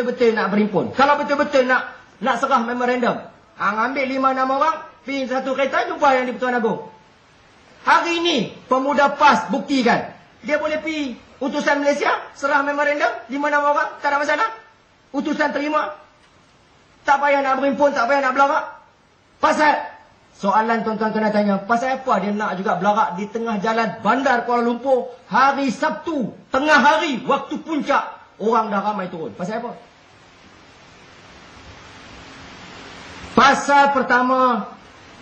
betul-betul nak berimpun, kalau betul-betul nak serah memorandum, ambil 5-6 orang, pergi satu kereta, jumpa yang di Pertuan Agong. Hari ini, pemuda PAS buktikan, dia boleh pergi utusan Malaysia, serah memorandum, 5-6 orang, tak ada masalah. Utusan terima. Tak payah nak berimpun, tak payah nak belarak. Pasal, soalan tuan-tuan kena tanya, pasal apa dia nak juga belarak di tengah jalan bandar Kuala Lumpur, hari Sabtu, tengah hari, waktu puncak, orang dah ramai turun. Pasal apa? Pasal pertama,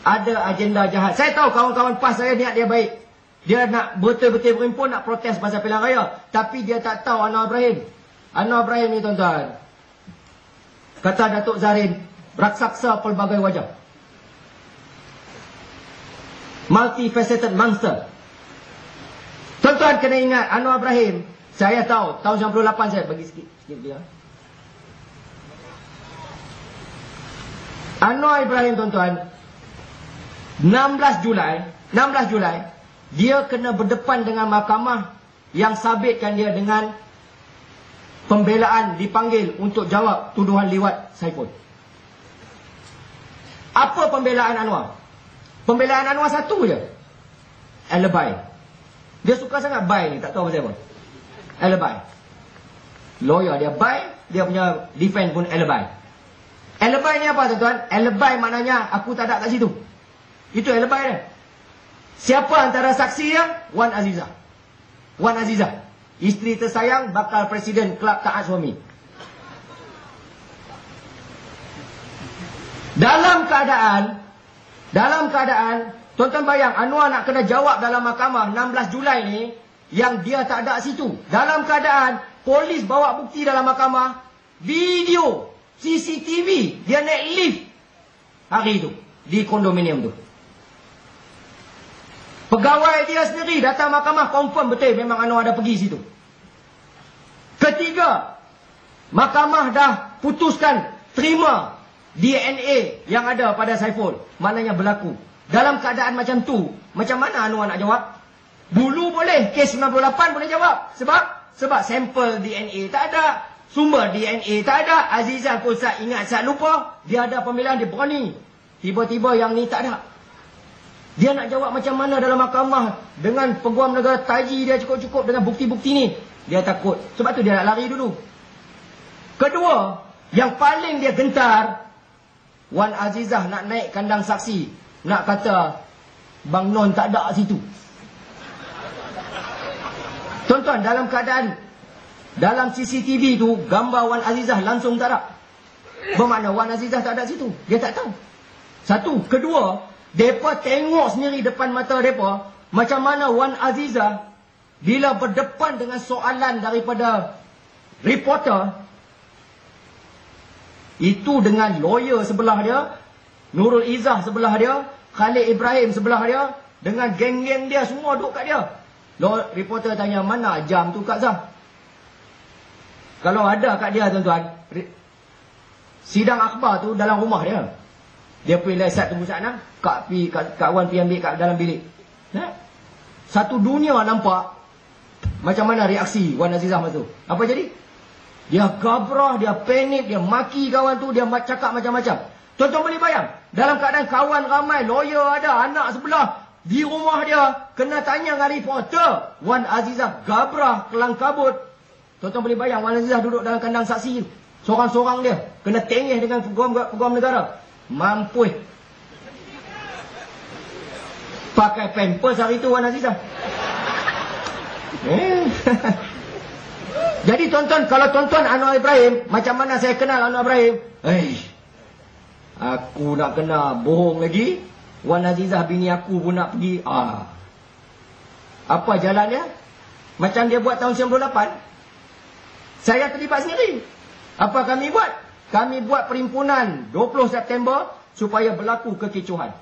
ada agenda jahat. Saya tahu kawan-kawan PAS saya niat dia baik. Dia nak betul-betul berimpun, nak protes pasal pilihan raya. Tapi dia tak tahu Anwar Ibrahim. Anwar Ibrahim ni tuan-tuan, kata Datuk Zarin, raksasa pelbagai wajah. Multifaceted monster. Tuan-tuan kena ingat, Anwar Ibrahim, saya tahu, tahun 98 saya bagi sikit dia. Anwar Ibrahim tuan-tuan, 16 Julai, dia kena berdepan dengan mahkamah yang sabitkan dia dengan pembelaan dipanggil untuk jawab tuduhan liwat Saiful. Apa pembelaan Anwar? Pembelaan Anwar satu je. Alibi. Dia suka sangat buy ni, tak tahu pasal apa. Alibi. Lawyer dia buy, dia punya defend pun alibi. Alibi ni apa tuan-tuan? Alibi maknanya aku tak ada kat situ. Itu alibi dia. Siapa antara saksi dia? Wan Azizah. Wan Azizah, isteri tersayang bakal presiden Kelab Taat Suami. Dalam keadaan, tuan-tuan bayang, Anwar nak kena jawab dalam mahkamah 16 Julai ni, yang dia tak ada situ. Dalam keadaan, polis bawa bukti dalam mahkamah, video, CCTV, dia naik lift hari itu, di kondominium tu. Pegawai dia sendiri datang mahkamah, confirm betul memang Anwar ada pergi situ. Ketiga, mahkamah dah putuskan terima DNA yang ada pada Saiful. Maknanya berlaku. Dalam keadaan macam tu, macam mana Anwar nak jawab? Dulu boleh, kes 98 boleh jawab. Sebab sampel DNA tak ada, sumber DNA tak ada. Azizah pun saya ingat, saya lupa. Dia ada pemilihan, dia berani. Tiba-tiba yang ni tak ada. Dia nak jawab macam mana dalam mahkamah dengan peguam negara taji dia cukup-cukup dengan bukti-bukti ni. Dia takut. Sebab tu dia nak lari dulu. Kedua, yang paling dia gentar, Wan Azizah nak naik kandang saksi. Nak kata Bang Non tak ada situ. Tuan-tuan, dalam keadaan dalam CCTV tu, gambar Wan Azizah langsung tak ada. Bermakna Wan Azizah tak ada situ. Dia tak tahu. Satu. Kedua, mereka tengok sendiri depan mata mereka macam mana Wan Azizah bila berdepan dengan soalan daripada reporter, itu dengan lawyer sebelah dia, Nurul Izzah sebelah dia, Khalid Ibrahim sebelah dia, dengan geng-geng dia semua duduk kat dia. Reporter tanya, mana jam tu Kak Zah? Kalau ada kat dia tuan-tuan, sidang akhbar tu dalam rumah dia. Dia pergi lesat tunggu sana, Kak Wan pergi ambil kat dalam bilik. Satu dunia nampak macam mana reaksi Wan Azizah masa tu. Apa jadi? Dia gabrah, dia panik, dia maki kawan tu, dia cakap macam-macam. Tuan-tuan boleh bayang, dalam keadaan kawan ramai, lawyer ada, anak sebelah, di rumah dia, kena tanya dengan reporter. Wan Azizah gabrah, kelang kabut. Tuan-tuan boleh bayang, Wan Azizah duduk dalam kandang saksi, seorang-seorang dia, kena tengih dengan peguam negara. Mampus. Pakai pampers hari tu Wan Azizah. Jadi tuan-tuan, kalau tuan-tuan Anwar Ibrahim, macam mana saya kenal Anwar Ibrahim? Aku nak kena bohong lagi. Wan Azizah bini aku pun nak pergi. Apa jalannya? Macam dia buat tahun 98. Saya terlibat sendiri. Apa kami buat? Kami buat perhimpunan 20 September supaya berlaku kekecohan.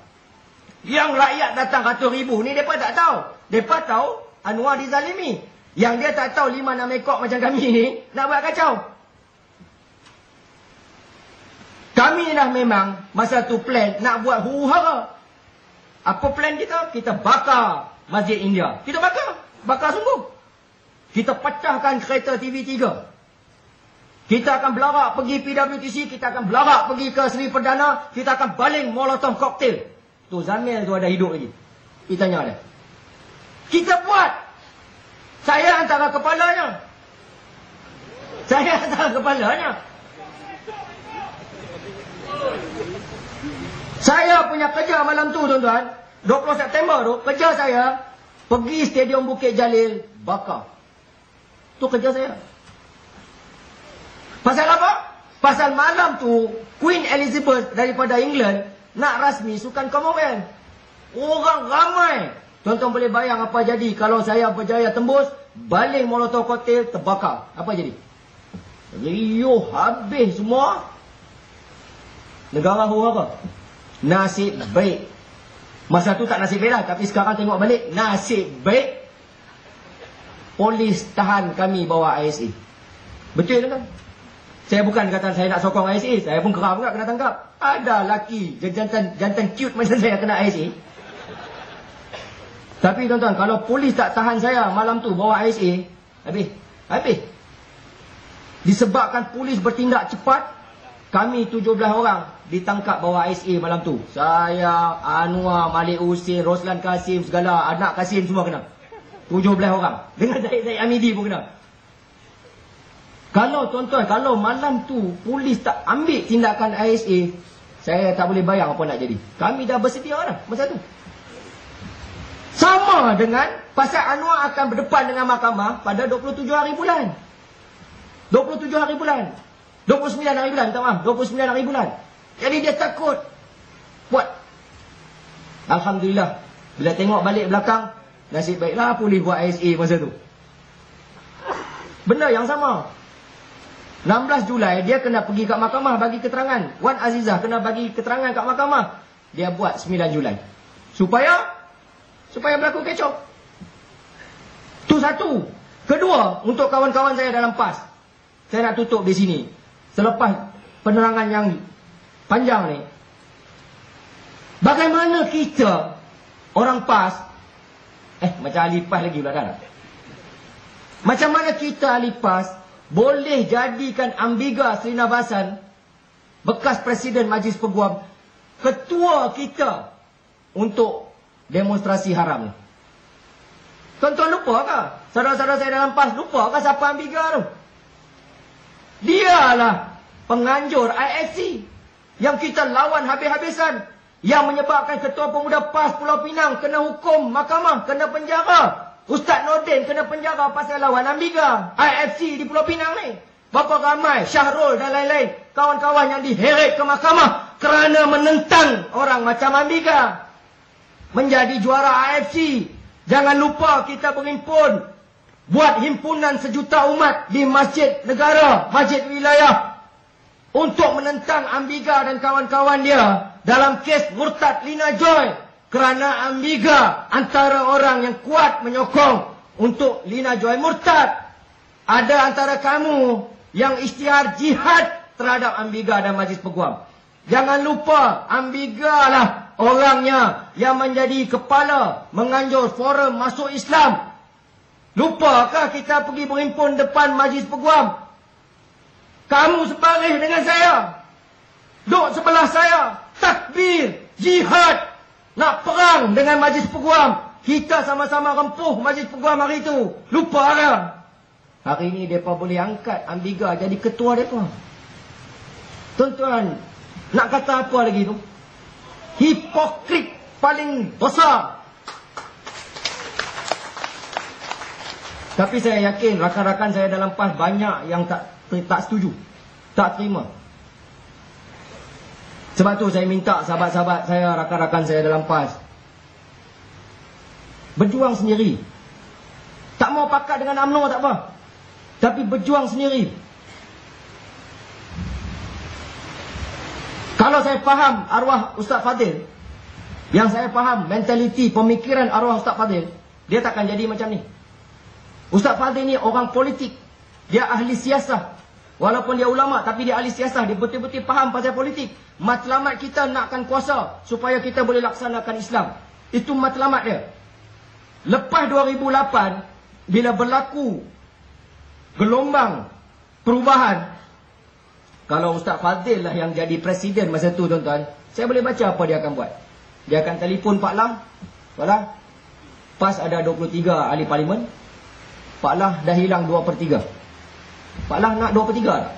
Yang rakyat datang ratus ribu ni, mereka tak tahu. Mereka tahu Anwar dizalimi. Yang dia tak tahu 5-6 ekor macam kami ni nak buat kacau. Kami dah memang masa tu plan nak buat huru-hara. Apa plan kita? Kita bakar Masjid India. Kita bakar. Bakar sungguh. Kita pecahkan kereta TV3. Kita akan belarak pergi PWTC, kita akan belarak pergi ke Seri Perdana, kita akan baling molotov koktel. Tu Zamil tu ada hidup lagi. Kita tanya dia. Kita buat. Saya antara kepalanya. Saya antara kepalanya. Saya punya kerja malam tu tuan-tuan, 20 September tu, kerja saya pergi Stadium Bukit Jalil bakar. Tu kerja saya. Pasal apa? Pasal malam tu Queen Elizabeth daripada England nak rasmi sukan Commonwealth. Orang ramai. Tuan-tuan boleh bayang apa jadi kalau saya berjaya tembus, baling molotov koktel terbakar. Apa jadi? Riuh habis semua. Negara huruf apa? Nasib baik. Masa tu tak nasib baik lah, tapi sekarang tengok balik, nasib baik polis tahan kami bawa ISA. Betul kan? Saya bukan kata saya nak sokong ISA, saya pun kerap juga kena tangkap. Ada laki jantan cute macam saya kena ISA. Tapi tuan-tuan, kalau polis tak tahan saya malam tu bawa ISA, habis. Disebabkan polis bertindak cepat, kami 17 orang ditangkap bawa ISA malam tu. Saya, Anwar, Malik Husin, Roslan Kasim, segala anak Kasim semua kena. 17 orang. Dengan Zaid Amidi pun kena. Kalau tuan-tuan, kalau malam tu polis tak ambil tindakan ISA, saya tak boleh bayang apa nak jadi. Kami dah bersedia dah masa tu. Sama dengan pasal Anwar akan berdepan dengan mahkamah pada 27 hari bulan. 27 hari bulan. 29 hari bulan, minta maaf. 29 hari bulan. Jadi dia takut buat. Alhamdulillah. Bila tengok balik belakang, nasib baiklah polis buat ISA masa tu. Benda yang sama. 16 Julai dia kena pergi kat mahkamah bagi keterangan. Wan Azizah kena bagi keterangan kat mahkamah. Dia buat 9 Julai. Supaya berlaku kecoh. Tu satu. Kedua, untuk kawan-kawan saya dalam PAS. Saya nak tutup di sini. Selepas penerangan yang panjang ni. Bagaimana kita orang PAS, macam ahli PAS lagi pula dah. Macam mana kita ahli PAS boleh jadikan Ambiga Srinivasan, bekas Presiden Majlis Peguam, ketua kita untuk demonstrasi haram ni? Tuan-tuan lupa ke? Saudara-saudara saya dalam PAS lupa ke siapa Ambiga tu? Dialah penganjur IFC yang kita lawan habis-habisan, yang menyebabkan Ketua Pemuda PAS Pulau Pinang kena hukum mahkamah, kena penjara. Ustaz Nordin kena penjara pasal lawan Ambiga IFC di Pulau Pinang ni. Berapa ramai Syahrul dan lain-lain kawan-kawan yang diheret ke mahkamah kerana menentang orang macam Ambiga menjadi juara IFC. Jangan lupa kita berhimpun, buat himpunan sejuta umat di masjid negara, masjid wilayah, untuk menentang Ambiga dan kawan-kawan dia dalam kes murtad Lina Joy. Kerana Ambiga antara orang yang kuat menyokong untuk Lina Joy murtad. Ada antara kamu yang isytihar jihad terhadap Ambiga dan Majlis Peguam. Jangan lupa Ambiga lah orangnya yang menjadi kepala menganjur forum masuk Islam. Lupakah kita pergi berhimpun depan Majlis Peguam? Kamu sebaris dengan saya, duduk sebelah saya, takbir, jihad, nak perang dengan Majlis Peguam. Kita sama-sama rempuh Majlis Peguam hari itu. Lupa lah. Hari ini mereka boleh angkat Ambiga jadi ketua mereka. Tuan-tuan, nak kata apa lagi tu? Hipokrit paling besar. Tapi saya yakin rakan-rakan saya dalam PAS banyak yang tak setuju, tak terima. Sebab tu saya minta sahabat-sahabat saya, rakan-rakan saya dalam PAS, berjuang sendiri. Tak mau pakat dengan UMNO tak apa, tapi berjuang sendiri. Kalau saya faham arwah Ustaz Fadil, yang saya faham mentaliti, pemikiran arwah Ustaz Fadil, dia takkan jadi macam ni. Ustaz Fadil ni orang politik. Dia ahli siasah. Walaupun dia ulama, tapi dia ahli siasah. Dia betul-betul faham pasal politik. Matlamat kita nakkan kuasa supaya kita boleh laksanakan Islam. Itu matlamat dia. Lepas 2008, bila berlaku gelombang perubahan, Kalau Ustaz Fadil lah yang jadi presiden masa tu tuan-tuan, saya boleh baca apa dia akan buat. Dia akan telefon Pak Lah. Pak Lah, PAS ada 23 ahli parlimen. Pak Lah dah hilang 2/3. Pak Lah nak 2/3 tak?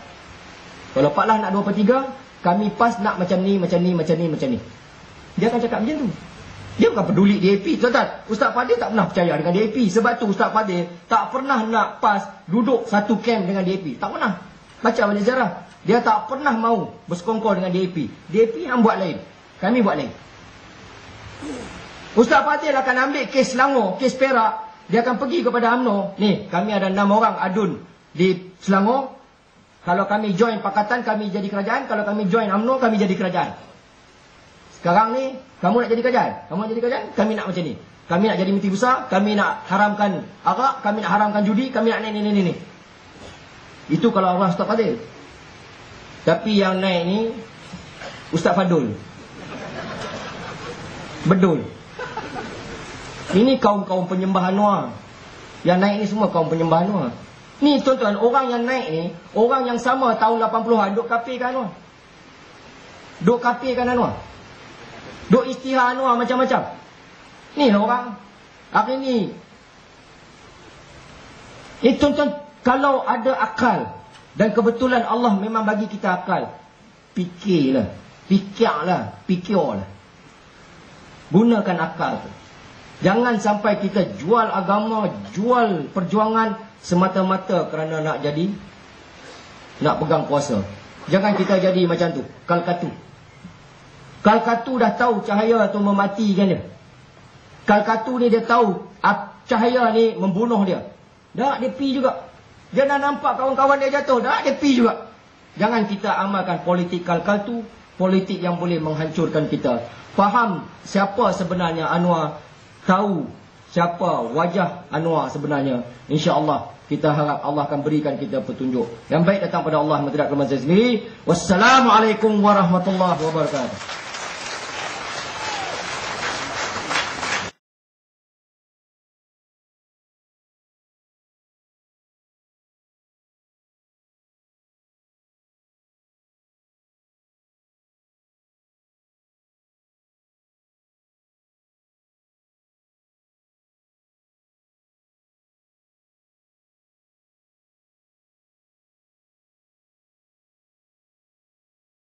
Kalau Pak Lah nak 2/3, kami PAS nak macam ni, macam ni, macam ni, macam ni. Dia akan cakap macam tu. Dia bukan peduli DAP, tuan-tuan. Ustaz Fadil tak pernah percaya dengan DAP. Sebab tu Ustaz Fadil tak pernah nak PAS duduk satu camp dengan DAP. Tak pernah. Baca balik sejarah. Dia tak pernah mau bersekongkol dengan DAP. DAP yang buat lain, kami buat lain. Ustaz Fadil akan ambil kes Selangor, kes Perak. Dia akan pergi kepada UMNO. Ni, kami ada 6 orang adun di Selangor. Kalau kami join pakatan, kami jadi kerajaan. Kalau kami join UMNO, kami jadi kerajaan. Sekarang ni, kamu nak jadi kerajaan? Kamu nak jadi kerajaan? Kami nak macam ni. Kami nak jadi menteri besar, kami nak haramkan arak, kami nak haramkan judi, kami nak ni. Itu kalau Allah Ustaz Fadil. Tapi yang naik ni, Ustaz Fadul. Bedul. Ini kaum-kaum penyembah Anwar. Yang naik ni semua kaum penyembah Anwar. Ni tuan-tuan, orang yang naik ni, orang yang sama tahun 80-an, duk kafirkan Anwar. Duk kafirkan Anwar. Duk istihar Anwar macam-macam. Ni orang. Hari ni. Tuan-tuan, kalau ada akal, dan kebetulan Allah memang bagi kita akal, fikirlah. Fikirlah. Gunakan akal tu. Jangan sampai kita jual agama, jual perjuangan semata-mata kerana nak pegang kuasa. Jangan kita jadi macam tu, Kalkatu. Kalkatu dah tahu cahaya tu mematikan dia. Kalkatu ni dia tahu cahaya ni membunuh dia. Dah dia pi juga. Dia dah nampak kawan-kawan dia jatuh, dah dia pi juga. Jangan kita amalkan politik Kalkatu, politik yang boleh menghancurkan kita. Faham siapa sebenarnya Anwar, tahu siapa wajah Anwar sebenarnya. InsyaAllah kita harap Allah akan berikan kita petunjuk yang baik datang pada Allah, tidak kepada saya sendiri. Wassalamualaikum warahmatullahi wabarakatuh.